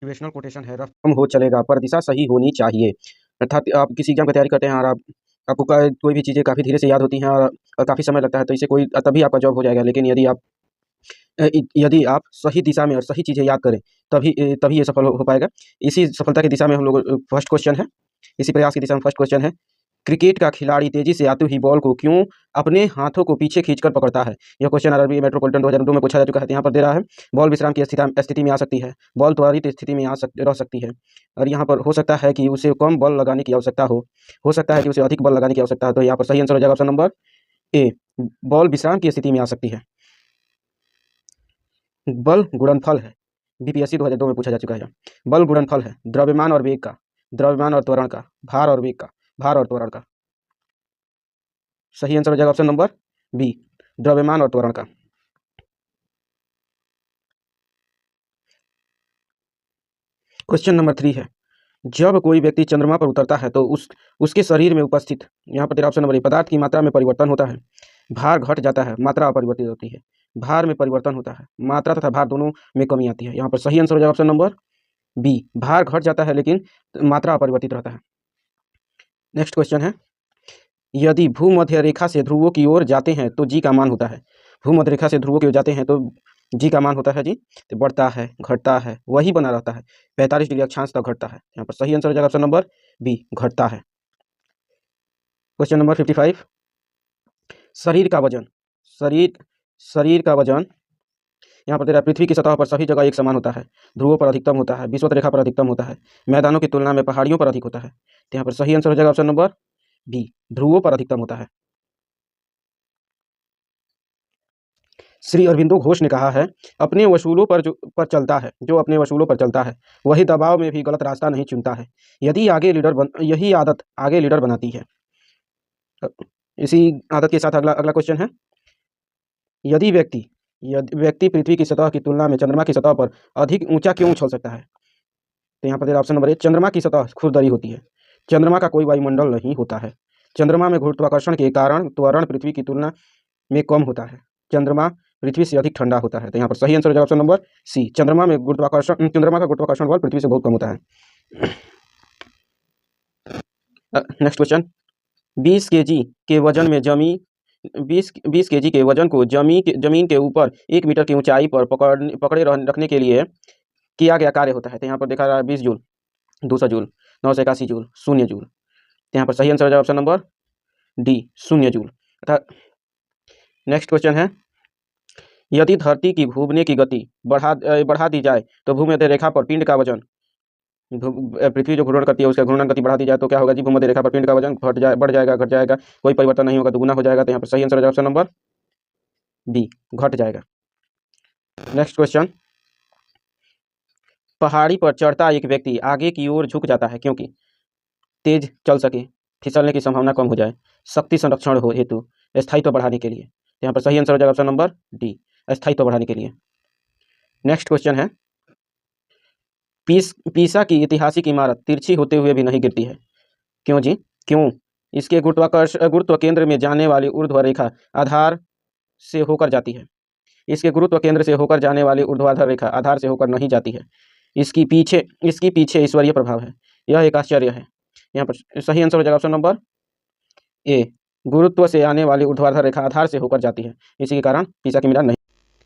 Motivational quotation है, rough कम हो चलेगा पर दिशा सही होनी चाहिए। अर्थात आप किसी एग्जाम की तैयारी करते हैं और आपको कोई भी चीज़ें काफ़ी धीरे से याद होती हैं और काफ़ी समय लगता है, तो इससे कोई तभी आपका जॉब हो जाएगा। लेकिन यदि आप सही दिशा में और सही चीज़ें याद करें, तभी ये सफल हो पाएगा। इसी सफलता की दिशा में हम लोग फर्स्ट क्वेश्चन है, इसी प्रयास की दिशा में फर्स्ट क्वेश्चन है, क्रिकेट का खिलाड़ी तेजी से आती हुई बॉल को क्यों अपने हाथों को पीछे खींचकर पकड़ता है? यह क्वेश्चन आरआरबी मेट्रोपॉलिटन 2002 में पूछा जा चुका है। तो यहाँ पर दे रहा है, बॉल विश्राम की स्थिति में आ सकती है, बॉल त्वरित स्थिति में रह सकती है, और यहाँ पर हो सकता है कि उसे कम बल लगाने की आवश्यकता हो सकता है कि उसे अधिक बल लगाने की आवश्यकता हो। तो यहाँ पर सही आंसर हो जाएगा ऑप्शन नंबर ए, बॉल विश्राम की स्थिति में आ सकती है। बल गुणनफल है, बीपीएससी 2002 में पूछा जा चुका है। बल गुणनफल है द्रव्यमान और वेग का, द्रव्यमान और त्वरण का, भार और वेग का, भार और त्वरण का। सही आंसर हो जाएगा ऑप्शन नंबर बी, द्रव्यमान और त्वरण का। क्वेश्चन नंबर 3 है, जब कोई व्यक्ति चंद्रमा पर उतरता है तो उसके शरीर में उपस्थित, यहाँ पर तेरा ऑप्शन नंबर ए, पदार्थ की मात्रा में परिवर्तन होता है, भार घट जाता है, मात्रा अपरिवर्तित होती है। भार में परिवर्तन होता है, मात्रा तथा भार दोनों में कमी आती है। यहाँ पर सही आंसर हो जाएगा ऑप्शन नंबर बी, भार घट जाता है लेकिन मात्रा अपरिवर्तित रहता है। नेक्स्ट क्वेश्चन है, यदि भूमध्य रेखा से ध्रुवों की ओर जाते हैं तो जी का मान होता है। भूमध्य रेखा से ध्रुवों की ओर जाते हैं तो जी का मान होता है जी, तो बढ़ता है, घटता है, वही बना रहता है, 45 डिग्री अक्षांश तक घटता है। यहाँ पर सही आंसर हो जाएगा ऑप्शन नंबर बी, घटता है। क्वेश्चन नंबर 55, शरीर का वजन, शरीर शरीर का वजन यहाँ पर तेरा पृथ्वी की सतह पर सभी जगह एक समान होता है, ध्रुवों पर अधिकतम होता है, विषुवत रेखा पर अधिकतम होता है, मैदानों की तुलना में पहाड़ियों पर अधिक होता है। तो यहाँ पर सही आंसर हो जाएगा ऑप्शन नंबर बी, ध्रुवों पर अधिकतम होता है। श्री अरविंदो घोष ने कहा है, अपने वसूलों पर चलता है, जो अपने वसूलों पर चलता है वही दबाव में भी गलत रास्ता नहीं चुनता है, यही आदत आगे लीडर बनाती है। इसी आदत के साथ अगला अगला क्वेश्चन है, यदि व्यक्ति यदि व्यक्ति पृथ्वी की सतह की तुलना में चंद्रमा की सतह पर अधिक ऊंचा क्यों उछल सकता है? तो यहाँ पर तेरा ऑप्शन नंबर ए, चंद्रमा की सतह खुरदरी होती है, चंद्रमा का कोई वायुमंडल नहीं होता है, चंद्रमा में गुरुत्वाकर्षण के कारण त्वरण पृथ्वी की तुलना में कम होता है, चंद्रमा पृथ्वी से अधिक ठंडा होता है। तो यहाँ पर सही आंसर हो जाएगा ऑप्शन नंबर सी, चंद्रमा का गुरुत्वाकर्षण बल पृथ्वी से बहुत कम होता है। नेक्स्ट क्वेश्चन, 20 केजी के वजन में जमी 20 केजी के वजन को जमीन के ऊपर 1 मीटर की ऊंचाई पर रखने के लिए किया गया कार्य होता है। तो यहाँ पर देखा रहा है 20 जूल, 200 जूल, 981 जूल, 0 जूल। तो यहाँ पर सही आंसर हो जाएगा ऑप्शन नंबर डी, 0 जूल। तथा नेक्स्ट क्वेश्चन है, यदि धरती की घूमने की गति बढ़ा दी जाए तो भूमध्य रेखा पर पिंड का वजन, पृथ्वी जो घूर्णन करती है उसका घूर्णन गति बढ़ा दी जाए तो क्या होगा जी, भूमध्य रेखा पर पिंड का वजन बढ़ जाएगा, घट जाएगा, कोई परिवर्तन नहीं होगा, दुगुना हो जाएगा। तो यहाँ पर सही आंसर हो जाएगा ऑप्शन नंबर बी, घट जाएगा। नेक्स्ट क्वेश्चन, पहाड़ी पर चढ़ता एक व्यक्ति आगे की ओर झुक जाता है क्योंकि तेज चल सके, फिसलने की संभावना कम हो जाए, शक्ति संरक्षण हो हेतु, स्थायित्व बढ़ाने के लिए। तो यहाँ पर सही आंसर हो जाएगा ऑप्शन नंबर डी, स्थायित्व बढ़ाने के लिए। नेक्स्ट क्वेश्चन है, पीसा की ऐतिहासिक इमारत तिरछी होते हुए भी नहीं गिरती है, क्यों जी, क्यों? इसके गुरुत्व केंद्र में जाने वाली ऊर्ध्व रेखा आधार से होकर जाती है, इसके गुरुत्व केंद्र से होकर जाने वाली ऊर्ध्वाधर रेखा आधार से होकर नहीं जाती है, इसकी पीछे ईश्वरीय प्रभाव है, यह एक आश्चर्य है। यहाँ पर सही आंसर हो जाएगा ऑप्शन नंबर ए, गुरुत्व से आने वाली ऊर्ध्वाधर रेखा आधार से होकर जाती है, इसी के कारण पीसा की मीनार नहीं।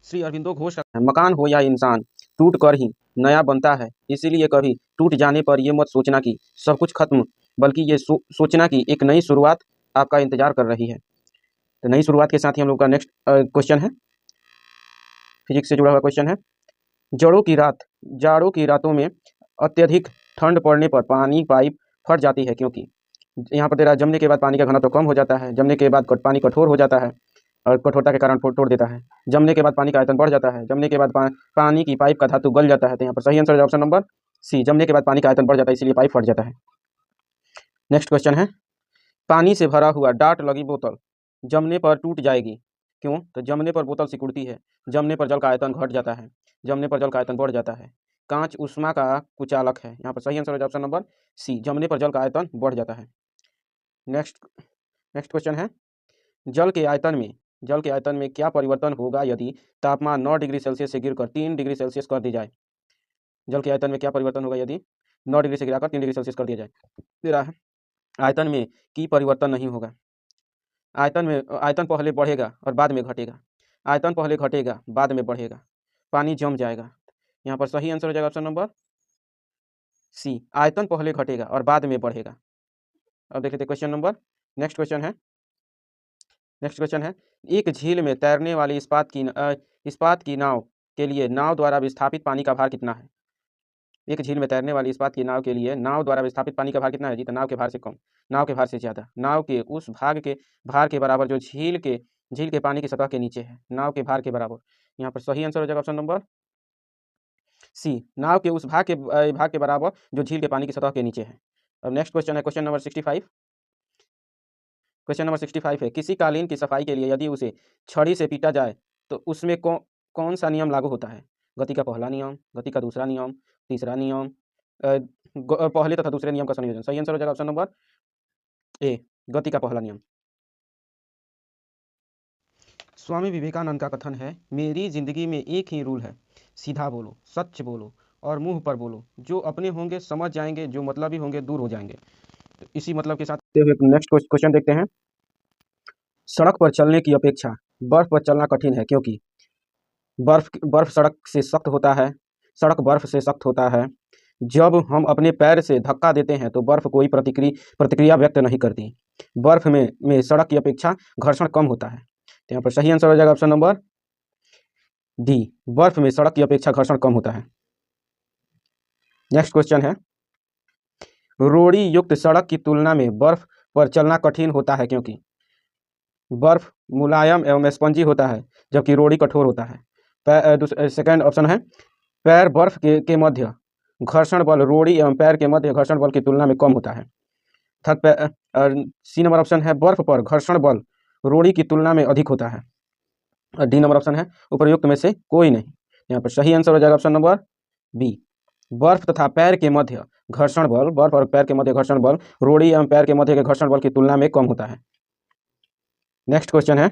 श्री अरविंदो घोष का मकान हो या इंसान टूट कर ही नया बनता है, इसीलिए कभी टूट जाने पर ये मत सोचना कि सब कुछ खत्म, बल्कि ये सोचना कि एक नई शुरुआत आपका इंतजार कर रही है। तो नई शुरुआत के साथ ही हम लोग का नेक्स्ट क्वेश्चन है, फिजिक्स से जुड़ा हुआ क्वेश्चन है, जाड़ों की रातों में अत्यधिक ठंड पड़ने पर पानी पाइप फट जाती है क्योंकि, यहाँ पर तेरा जमने के बाद पानी का घनत्व कम हो जाता है, जमने के बाद पानी कठोर हो जाता है और कठोरता के कारण तोड़ देता है, जमने के बाद पानी का आयतन बढ़ जाता है, जमने के बाद पानी की पाइप का धातु गल जाता है। तो यहाँ पर सही आंसर है ऑप्शन नंबर सी, जमने के बाद पानी का आयतन बढ़ जाता है इसलिए पाइप फट जाता है। नेक्स्ट क्वेश्चन है, पानी से भरा हुआ डाट लगी बोतल जमने पर टूट जाएगी क्यों? तो जमने पर बोतल सिकुड़ती है, जमने पर जल का आयतन घट जाता है, जमने पर जल का आयतन बढ़ जाता है, कांच ऊष्मा का कुचालक है। यहाँ पर सही आंसर है ऑप्शन नंबर सी, जमने पर जल का आयतन बढ़ जाता है। नेक्स्ट क्वेश्चन है, जल के आयतन में क्या परिवर्तन होगा यदि तापमान 9 डिग्री सेल्सियस से गिरकर 3 डिग्री सेल्सियस कर दी जाए? जल के आयतन में क्या परिवर्तन होगा यदि 9 डिग्री से गिराकर 3 डिग्री सेल्सियस कर दिया जाए। दे रहा है आयतन में की परिवर्तन नहीं होगा। आयतन पहले बढ़ेगा और बाद में घटेगा। आयतन पहले घटेगा बाद में बढ़ेगा, पानी जम जाएगा। यहाँ पर सही आंसर हो जाएगा ऑप्शन नंबर सी, आयतन पहले घटेगा और बाद में बढ़ेगा। अब देख लेते हैं क्वेश्चन नंबर, नेक्स्ट क्वेश्चन है एक झील में तैरने वाली इस्पात की नाव के लिए नाव द्वारा विस्थापित पानी का भार कितना है। एक झील में तैरने वाली इस्पात की नाव के लिए नाव द्वारा विस्थापित पानी का भार कितना है जी? तो नाव के भार से कम, नाव के भार से ज़्यादा, नाव के उस भाग के भार के बराबर जो झील के पानी की सतह के नीचे है, नाव के भार के बराबर। यहाँ पर सही आंसर हो जाएगा ऑप्शन नंबर सी, नाव के उस भाग के बराबर जो झील के पानी की सतह के नीचे है। अब नेक्स्ट क्वेश्चन है क्वेश्चन नंबर 65। क्वेश्चन नंबर 65 है किसी कालीन की सफाई के लिए यदि उसे छड़ी से पीटा जाए तो उसमें कौन सा नियम लागू होता है। गति का पहला नियम, गति का दूसरा नियम, तीसरा नियम, पहले तथा दूसरे नियम का संयोजन। सही आंसर हो जाएगा ऑप्शन नंबर ए, गति का पहला नियम। स्वामी विवेकानंद का कथन है मेरी जिंदगी में एक ही रूल है, सीधा बोलो, सच बोलो और मुंह पर बोलो। जो अपने होंगे समझ जाएंगे, जो मतलबी होंगे दूर हो जाएंगे। तो इसी मतलब के साथ नेक्स्ट क्वेश्चन देखते हैं। सड़क पर चलने की अपेक्षा बर्फ पर चलना कठिन है क्योंकि बर्फ सड़क से सख्त होता है, सड़क बर्फ से सख्त होता है। जब हम अपने पैर से धक्का देते हैं तो बर्फ कोई प्रतिक्रिया व्यक्त नहीं करती। बर्फ में सड़क की अपेक्षा घर्षण कम होता है। तो यहाँ पर सही आंसर हो जाएगा ऑप्शन नंबर डी, बर्फ में सड़क की अपेक्षा घर्षण कम होता है। नेक्स्ट क्वेश्चन है रोड़ी युक्त सड़क की तुलना में बर्फ पर चलना कठिन होता है क्योंकि बर्फ मुलायम एवं स्पंजी होता है जबकि रोड़ी कठोर होता है। सेकंड ऑप्शन है पैर बर्फ के मध्य घर्षण बल रोड़ी एवं पैर के मध्य घर्षण बल की तुलना में कम होता है। थर्ड सी नंबर ऑप्शन है बर्फ पर घर्षण बल रोड़ी की तुलना में अधिक होता है। और डी नंबर ऑप्शन है उपयुक्त में से कोई नहीं। यहाँ पर सही आंसर हो जाएगा ऑप्शन नंबर बी, बर्फ तथा पैर के मध्य घर्षण बल, बर्फ और पैर के मध्य घर्षण बल रोड़ी एवं पैर के मध्य के घर्षण बल की तुलना में कम होता है। नेक्स्ट क्वेश्चन है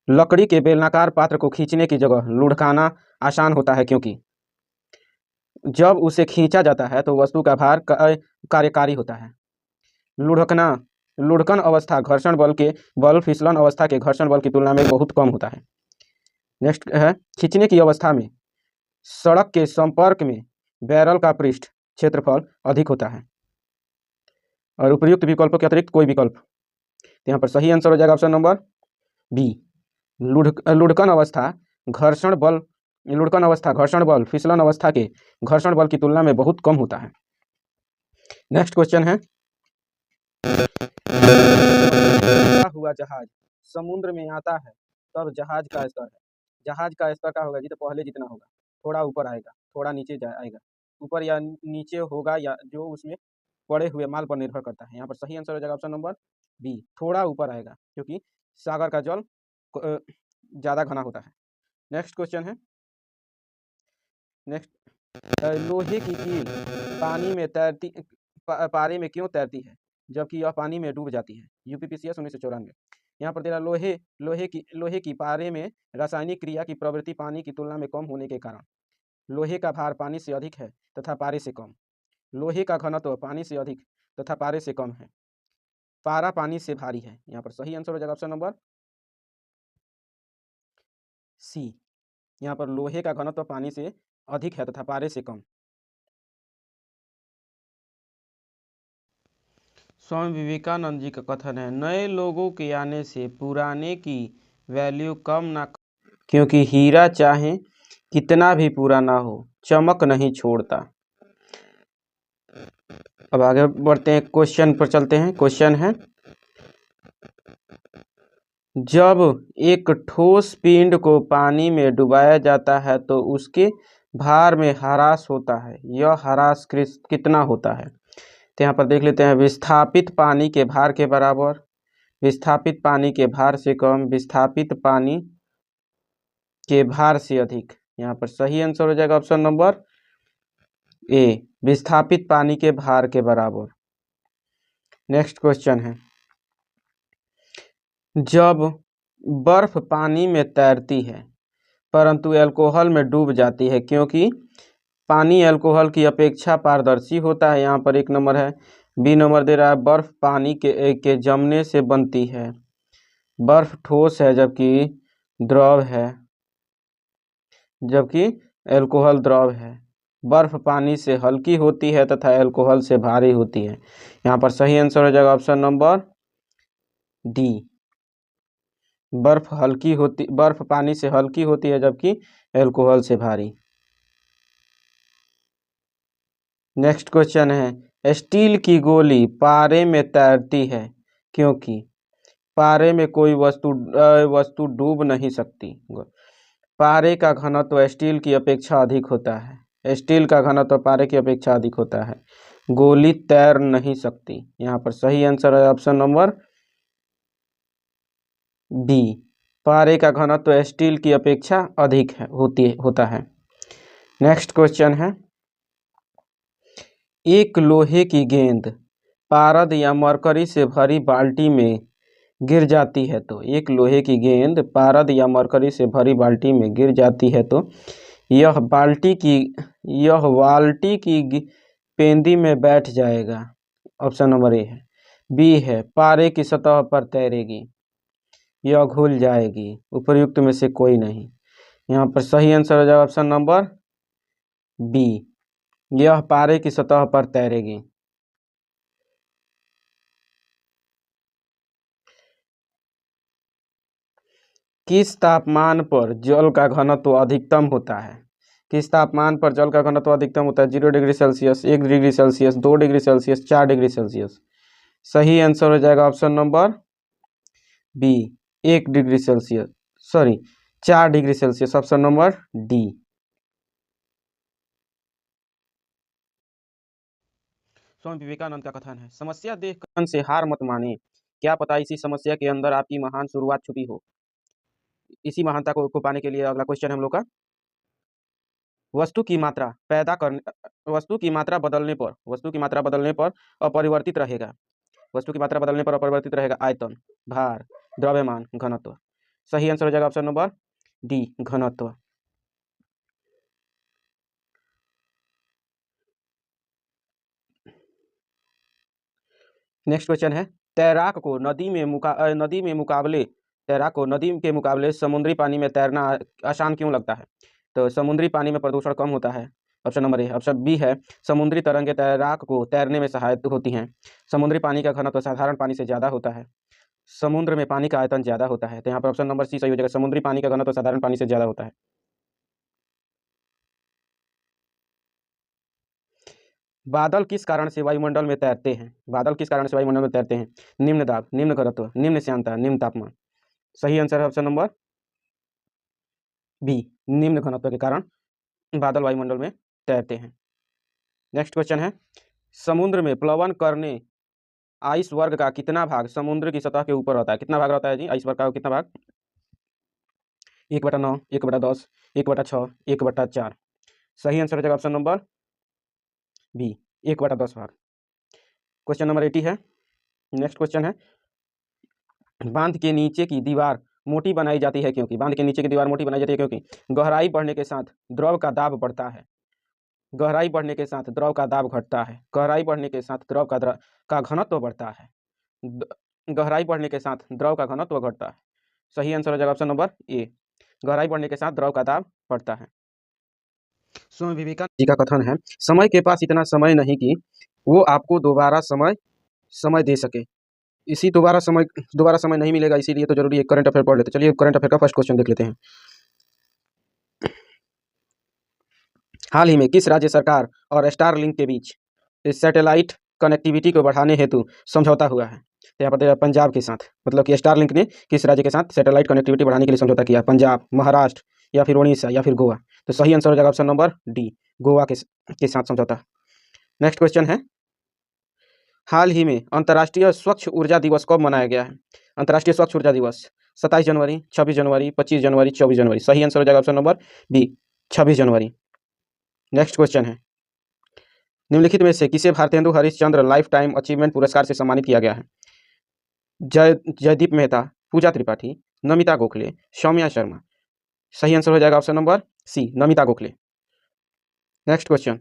लकड़ी के बेलनाकार पात्र को खींचने की जगह लुढ़काना आसान होता है क्योंकि जब उसे खींचा जाता है तो वस्तु का भार कार्यकारी होता है। लुढ़कन अवस्था घर्षण बल फिसलन अवस्था के घर्षण बल की तुलना में बहुत कम होता है। नेक्स्ट है खींचने की अवस्था में सड़क के संपर्क में बैरल का पृष्ठ क्षेत्रफल अधिक होता है और उपयुक्त विकल्पों के अतिरिक्त कोई विकल्प। तो यहाँ पर सही आंसर हो जाएगा ऑप्शन नंबर बी, लुढ़कन अवस्था घर्षण बल फिसलन अवस्था के घर्षण बल की तुलना में बहुत कम होता है। नेक्स्ट क्वेश्चन है हुआ जहाज समुद्र में आता है तब जहाज का स्तर क्या होगा जी? तो पहले जितना होगा, थोड़ा ऊपर आएगा, थोड़ा नीचे आएगा, ऊपर या नीचे होगा या जो उसमें पड़े हुए माल पर निर्भर करता है। यहाँ पर सही आंसर हो जाएगा ऑप्शन नंबर बी, थोड़ा ऊपर आएगा क्योंकि सागर का जल ज़्यादा घना होता है। नेक्स्ट क्वेश्चन है लोहे की कील पारे में क्यों तैरती है जबकि यह पानी में डूब जाती है। यूपीपीसीएस 1994। यहाँ पर तेरा लोहे की पारे में रासायनिक क्रिया की प्रवृत्ति पानी की तुलना में कम होने के कारण लोहे का भार पानी से अधिक है तथा पारे से कम। लोहे का घनत्व पानी से अधिक तथा पारे से कम है, पारा पानी से भारी है। यहाँ पर सही आंसर हो जाएगा ऑप्शन नंबर सी, यहाँ पर लोहे का घनत्व पानी से अधिक है तथा पारे से कम। स्वामी विवेकानंद जी का कथन है नए लोगों के आने से पुराने की वैल्यू कम ना, क्योंकि हीरा चाहे कितना भी पुराना हो चमक नहीं छोड़ता। अब आगे बढ़ते हैं, क्वेश्चन पर चलते हैं। क्वेश्चन है जब एक ठोस पिंड को पानी में डुबाया जाता है तो उसके भार में ह्रास होता है, यह ह्रास कितना होता है। तो यहाँ पर देख लेते हैं विस्थापित पानी के भार के बराबर, विस्थापित पानी के भार से कम, विस्थापित पानी के भार से अधिक। यहाँ पर सही आंसर हो जाएगा ऑप्शन नंबर ए, विस्थापित पानी के भार के बराबर। नेक्स्ट क्वेश्चन है जब बर्फ पानी में तैरती है परंतु अल्कोहल में डूब जाती है क्योंकि पानी अल्कोहल की अपेक्षा पारदर्शी होता है, यहाँ पर 1 नंबर है। बी नंबर दे रहा है बर्फ पानी के जमने से बनती है। बर्फ ठोस है जबकि द्रव है, जबकि अल्कोहल द्रव है। बर्फ पानी से हल्की होती है तथा अल्कोहल से भारी होती है। यहाँ पर सही आंसर हो जाएगा ऑप्शन नंबर डी। बर्फ पानी से हल्की होती है जबकि अल्कोहल से भारी। नेक्स्ट क्वेश्चन है स्टील की गोली पारे में तैरती है क्योंकि पारे में कोई वस्तु डूब नहीं सकती। पारे का घनत्व स्टील की अपेक्षा अधिक होता है। स्टील का घनत्व पारे की अपेक्षा अधिक होता है। गोली तैर नहीं सकती। यहाँ पर सही आंसर है ऑप्शन नंबर बी। पारे का घनत्व स्टील की अपेक्षा अधिक होता है। नेक्स्ट क्वेश्चन है एक लोहे की गेंद पारद या मरकरी से भरी बाल्टी में गिर जाती है तो एक लोहे की गेंद पारद या मरकरी से भरी बाल्टी में गिर जाती है तो यह बाल्टी की पेंदी में बैठ जाएगा। ऑप्शन नंबर ए है। बी है पारे की सतह पर तैरेगी। यह घुल जाएगी। उपर्युक्त में से कोई नहीं। यहाँ पर सही आंसर हो जाएगा ऑप्शन नंबर बी। यह पारे की सतह पर तैरेगी। किस तापमान पर जल का घनत्व अधिकतम होता है? किस तापमान पर जल का घनत्व अधिकतम होता है? 0 degree Celsius, 1 degree Celsius, 2 degree Celsius, 4 degree Celsius. सही आंसर हो जाएगा option number B 1 degree Celsius, sorry 4 degree Celsius. Option number D. Swami Vivekananda का कथन है समस्या देख कथन से हार मत माने, क्या पता इसी समस्या के अंदर आपकी महान शुरुआत छुपी हो। इसी महानता को पाने के लिए अगला क्वेश्चन है हम लोग का। वस्तु की मात्रा बदलने पर अपरिवर्तित रहेगा। वस्तु की मात्रा बदलने पर अपरिवर्तित रहेगा आयतन, भार, द्रव्यमान, घनत्व। सही आंसर हो जाएगा ऑप्शन नंबर डी घनत्व। नेक्स्ट क्वेश्चन है तैराक को नदी के मुकाबले समुद्री पानी में तैरना आसान क्यों लगता है? तो समुद्री पानी में प्रदूषण कम होता है। Option number A. Option B है समुद्री तरंगें तैराक को तैरने में सहायक होती हैं। समुद्री पानी का घनत्व साधारण पानी से ज़्यादा होता है। समुद्र में पानी का आयतन ज़्यादा होता है। तो यहाँ पर ऑप्शन नंबर सी सही हो जाएगा। समुद्री पानी का घनत्व साधारण पानी से ज़्यादा होता है। बादल किस कारण से वायुमंडल में तैरते हैं? बादल किस कारण से वायुमंडल में तैरते हैं? निम्न दाब, निम्न घनत्व, निम्न श्यानता, निम्न तापमान। सही आंसर है ऑप्शन नंबर बी निम्न घनत्व के कारण बादल वायुमंडल में तैरते हैं। नेक्स्ट क्वेश्चन है समुद्र में प्लवन करने आइस वर्ग का कितना भाग समुद्र की सतह के ऊपर रहता है? कितना भाग रहता है जी आइस वर्ग का? कितना भाग? 1/9, 1/10, 1/6, 1/4। सही आंसर हो जाएगा ऑप्शन नंबर बी 1/10 भाग। क्वेश्चन नंबर 80 है। नेक्स्ट क्वेश्चन है बांध के नीचे की दीवार मोटी बनाई जाती है क्योंकि गहराई बढ़ने के साथ द्रव का दाब बढ़ता है। गहराई बढ़ने के साथ द्रव का दाब घटता है। गहराई बढ़ने के साथ द्रव का घनत्व बढ़ता है। गहराई बढ़ने के साथ द्रव का घनत्व घटता है। सही आंसर हो जाएगा ऑप्शन नंबर ए। गहराई बढ़ने के साथ द्रव का दाब बढ़ता है। स्वामी विवेकानंद जी का कथन है समय के पास इतना समय नहीं कि वो आपको दोबारा समय दे सके। इसी दोबारा समय नहीं मिलेगा, इसीलिए तो जरूरी है करंट अफेयर पढ़ लेते। चलिए करंट अफेयर का फर्स्ट क्वेश्चन देख लेते हैं। हाल ही में किस राज्य सरकार और स्टारलिंक के बीच इस सैटेलाइट कनेक्टिविटी को बढ़ाने हेतु समझौता हुआ है? तो यहाँ पर पंजाब के साथ, मतलब कि स्टारलिंक ने किस राज्य के साथ सैटेलाइट कनेक्टिविटी बढ़ाने के लिए समझौता किया? पंजाब, महाराष्ट्र या फिर उड़ीसा या फिर गोवा। तो सही आंसर हो जाएगा ऑप्शन नंबर डी गोवा के साथ समझौता। नेक्स्ट क्वेश्चन है हाल ही में अंतर्राष्ट्रीय स्वच्छ ऊर्जा दिवस कब मनाया गया है? अंतर्राष्ट्रीय स्वच्छ ऊर्जा दिवस 27 जनवरी, 26 जनवरी, 25 जनवरी, 24 जनवरी। सही आंसर हो जाएगा ऑप्शन नंबर बी 26 जनवरी। नेक्स्ट क्वेश्चन है निम्नलिखित में से किसे Bharatendu Harishchandra life time achievement पुरस्कार से सम्मानित किया गया है? जयदीप मेहता, पूजा त्रिपाठी, नमिता गोखले, सौम्या शर्मा। सही आंसर हो जाएगा option number C Namita Gokhale. Next question,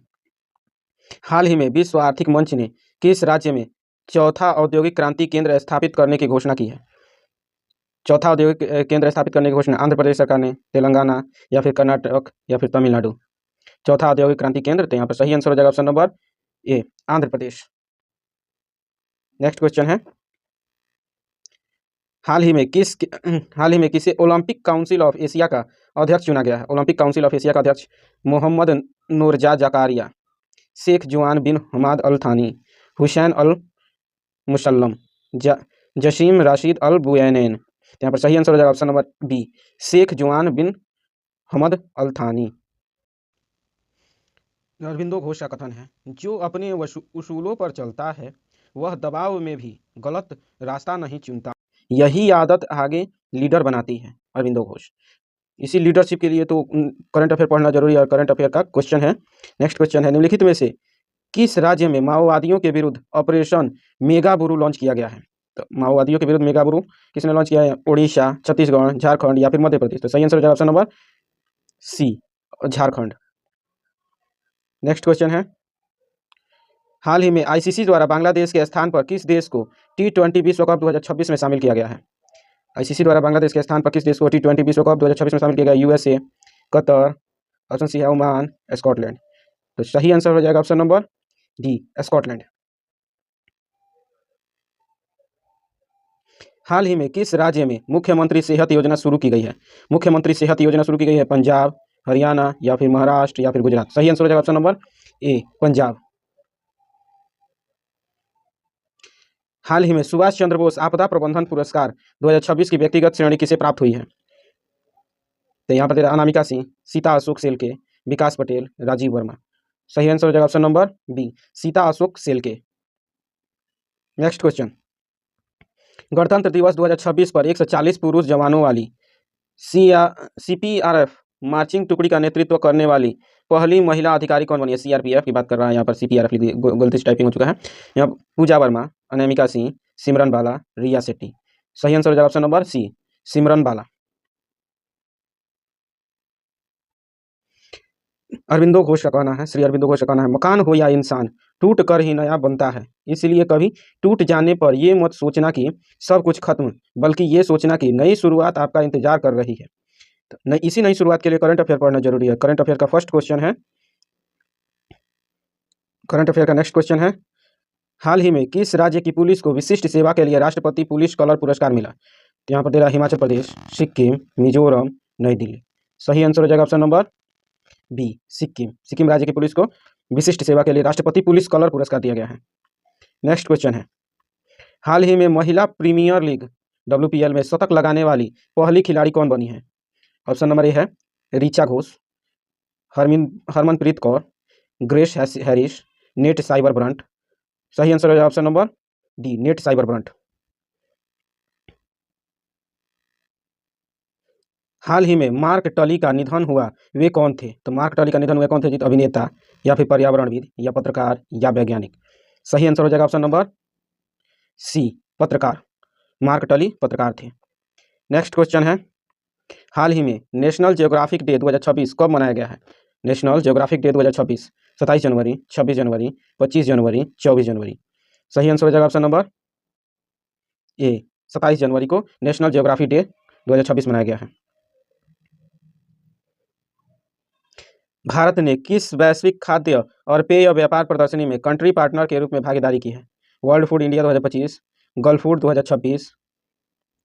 हाल ही में विश्व आर्थिक मंच ने किस राज्य में चौथा औद्योगिक क्रांति केंद्र स्थापित करने की घोषणा की है? चौथा औद्योगिक केंद्र स्थापित करने की घोषणा आंध्र प्रदेश सरकार ने, तेलंगाना या फिर कर्नाटक या फिर तमिलनाडु। चौथा औद्योगिक क्रांति केंद्र, तो यहाँ पर सही आंसर हो जाएगा ऑप्शन नंबर ए, आंध्र प्रदेश। नेक्स्ट क्वेश्चन है, हाल ही में किसे ओलंपिक काउंसिल ऑफ एशिया का अध्यक्ष चुना गया है? ओलंपिक काउंसिल ऑफ एशिया का अध्यक्ष मोहम्मद नूरजा जकारिया, शेख जुआन बिन हमाद अल थानी, हुसैन अल मुसल्लम, जसीम राशिद अल बुएनैन। यहाँ पर सही आंसर हो जाएगा ऑप्शन नंबर बी, शेख जुआन बिन हमद अल थानी। अरविंदो घोष का कथन है, जो अपने उसूलों पर चलता है वह दबाव में भी गलत रास्ता नहीं चुनता, यही आदत आगे लीडर बनाती है। अरविंदो घोष। इसी लीडरशिप के लिए तो करंट अफेयर पढ़ना जरूरी है। और करंट अफेयर का क्वेश्चन है, नेक्स्ट क्वेश्चन है, निम्नलिखित में से किस राज्य में माओवादियों के विरुद्ध ऑपरेशन मेगाबुरु लॉन्च किया गया है? तो माओवादियों के विरुद्ध मेगाबुरु किसने लॉन्च किया है? उड़ीसा, छत्तीसगढ़, झारखंड या फिर मध्य प्रदेश। तो सही आंसर हो जाएगा option number C, Jharkhand. Next question है, हाल ही में आईसीसी द्वारा बांग्लादेश के स्थान पर किस देश को T20 विश्व कप 2026 में शामिल किया गया है? आईसीसी द्वारा बांग्लादेश के स्थान पर किस देश को T20 विश्व कप 2026 में शामिल किया गया? यूएसए, कतर, ऑप्शन सी है ओमान, स्कॉटलैंड। तो सही आंसर हो जाएगा ऑप्शन नंबर डी, स्कॉटलैंड। हाल ही में किस राज्य में मुख्यमंत्री सेहत योजना शुरू की गई है? मुख्यमंत्री सेहत योजना शुरू की गई है पंजाब, हरियाणा या फिर महाराष्ट्र या फिर गुजरात। सही आंसर हो जाएगा ऑप्शन नंबर ए, पंजाब। हाल ही में सुभाष चंद्र बोस आपदा प्रबंधन पुरस्कार 2026 की व्यक्तिगत श्रेणी किसे प्राप्त हुई है? तो यहाँ पर तेरा अनामिका सिंह, सीता अशोक सेल्के, विकास पटेल, राजीव वर्मा। सही आंसर हो जाएगा option number B, Sita Ashok Selke. Next question, गणतंत्र दिवस 2026 पर 140 पुरुष जवानों वाली CPRF मार्चिंग टुकड़ी का नेतृत्व करने वाली पहली महिला अधिकारी कौन बनी है? CRPF की बात कर रहा है, यहाँ पर CPRF लिख दी, गलती से टाइपिंग हो चुका है। यहाँ पूजा वर्मा, अनामिका सिंह, सिमरन बाला, रिया शेट्टी। सही आंसर हो जाएगा ऑप्शन नंबर सी, सिमरन बाला। अरविंदो घोष का कहना है, श्री अरविंदो घोष का कहना है, मकान हो या इंसान टूट कर ही नया बनता है, इसलिए कभी टूट जाने पर ये मत सोचना कि सब कुछ खत्म, बल्कि ये सोचना कि नई शुरुआत आपका इंतजार कर रही है। तो इसी नई शुरुआत के लिए करंट अफेयर पढ़ना जरूरी है। करंट अफेयर का फर्स्ट क्वेश्चन है, करंट अफेयर का नेक्स्ट क्वेश्चन है, हाल ही में किस राज्य की पुलिस को विशिष्ट सेवा के लिए राष्ट्रपति पुलिस कलर पुरस्कार मिला? तो यहाँ पर दे रहा हिमाचल प्रदेश, सिक्किम, मिजोरम, नई दिल्ली। सही आंसर हो जाएगा option number B, Sikkim. Sikkim राज्य की पुलिस को विशिष्ट सेवा के लिए राष्ट्रपति पुलिस कलर पुरस्कार दिया गया है। नेक्स्ट क्वेश्चन है, हाल ही में महिला प्रीमियर लीग WPL में शतक लगाने वाली पहली खिलाड़ी कौन बनी है? ऑप्शन नंबर ए है Richa Ghosh, Harmanpreet Kaur, Grace Harris, Nat Sciver Brunt. सही आंसर हो जाएगा option number D, Nat Sciver Brunt. हाल ही में मार्क टली का निधन हुआ, वे कौन थे? तो मार्क टली का निधन हुआ कौन थे जी? अभिनेता या फिर पर्यावरणविद या पत्रकार या वैज्ञानिक। सही आंसर हो जाएगा ऑप्शन नंबर सी, पत्रकार। मार्क टली पत्रकार थे। नेक्स्ट क्वेश्चन है, हाल ही में नेशनल जियोग्राफिक डे 2026 कब मनाया गया है? नेशनल जियोग्राफिक डे 2026 27 जनवरी, 26 जनवरी, 25 जनवरी, 24 जनवरी। सही आंसर हो जाएगा ऑप्शन नंबर ए, 27 जनवरी को नेशनल जियोग्राफी डे 2026 मनाया गया है। भारत ने किस वैश्विक खाद्य और पेय व्यापार प्रदर्शनी में कंट्री पार्टनर के रूप में भागीदारी की है? World food India 2025, gulf food 2026,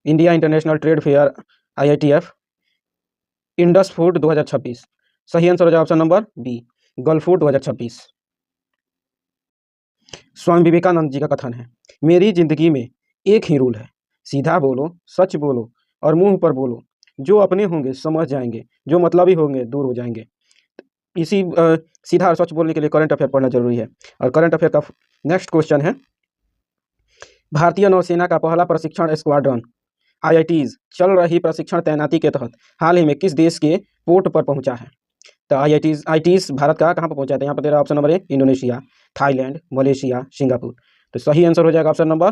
India international trade fair IITF, Indus food 2026। सही आंसर हो जाएगा option number B, gulf food 2026। Swami Vivekananda ji का कथन है, मेरी जिंदगी में एक ही रूल है, सीधा बोलो, सच बोलो और मुंह पर बोलो, जो अपने होंगे समझ जाएंगे, जो मतलबी होंगे दूर हो जाएंगे। इसी सीधा और सच बोलने के लिए करंट अफेयर पढ़ना जरूरी है। और करंट अफेयर का नेक्स्ट क्वेश्चन है, भारतीय नौसेना का पहला प्रशिक्षण स्क्वाड्रन IITs चल रही प्रशिक्षण तैनाती के तहत हाल ही में किस देश के पोर्ट पर पहुंचा है? तो IITs भारत का कहाँ पर पहुंचा है? यहाँ पर दे रहा option number A, Indonesia, Thailand, Malaysia, Singapore. तो सही आंसर हो जाएगा option number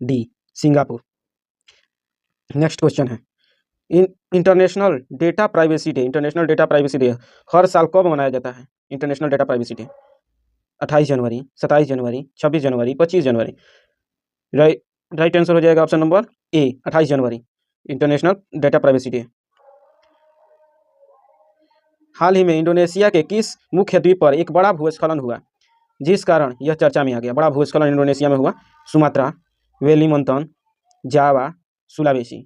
D, Singapore. Next question है, इंटरनेशनल डेटा प्राइवेसी डे हर साल कब मनाया जाता है? इंटरनेशनल डेटा प्राइवेसी डे 28 जनवरी, 27 जनवरी, 26 जनवरी, 25 जनवरी। राइट आंसर हो जाएगा ऑप्शन नंबर ए, 28 जनवरी, इंटरनेशनल डेटा प्राइवेसी डे। हाल ही में इंडोनेशिया के किस मुख्य द्वीप पर एक बड़ा भूस्खलन हुआ जिस कारण यह चर्चा में आ गया? बड़ा भूस्खलन इंडोनेशिया में हुआ। सुमात्रा, वेलिंगटन, जावा, सुलावेसी।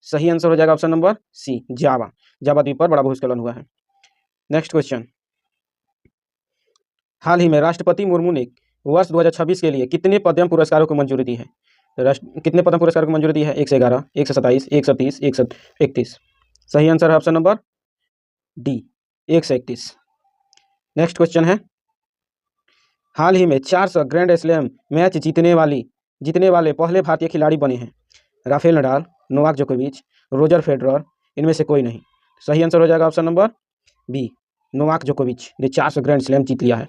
सही आंसर हो जाएगा ऑप्शन नंबर सी, जावा। जावा द्वीप पर बड़ा भूस्खलन हुआ है। नेक्स्ट क्वेश्चन, हाल ही में राष्ट्रपति मुर्मू ने वर्ष 2026 के लिए कितने पद्म पुरस्कारों को मंजूरी दी है? कितने पद्म पुरस्कारों को मंजूरी दी है? 1 से 11, 1 से 27, 1 से 30, 1 से 31। सही आंसर है ऑप्शन नंबर डी, 1 से 31। नेक्स्ट क्वेश्चन है, हाल ही में 400 ग्रैंड स्लैम मैच जीतने वाले पहले भारतीय खिलाड़ी बने हैं? राफेल नडाल, नोवाक जोकोविच, रोजर फेडरर, इनमें से कोई नहीं। सही आंसर हो जाएगा ऑप्शन नंबर बी, नोवाक जोकोविच ने 400 ग्रैंड स्लैम जीत लिया है।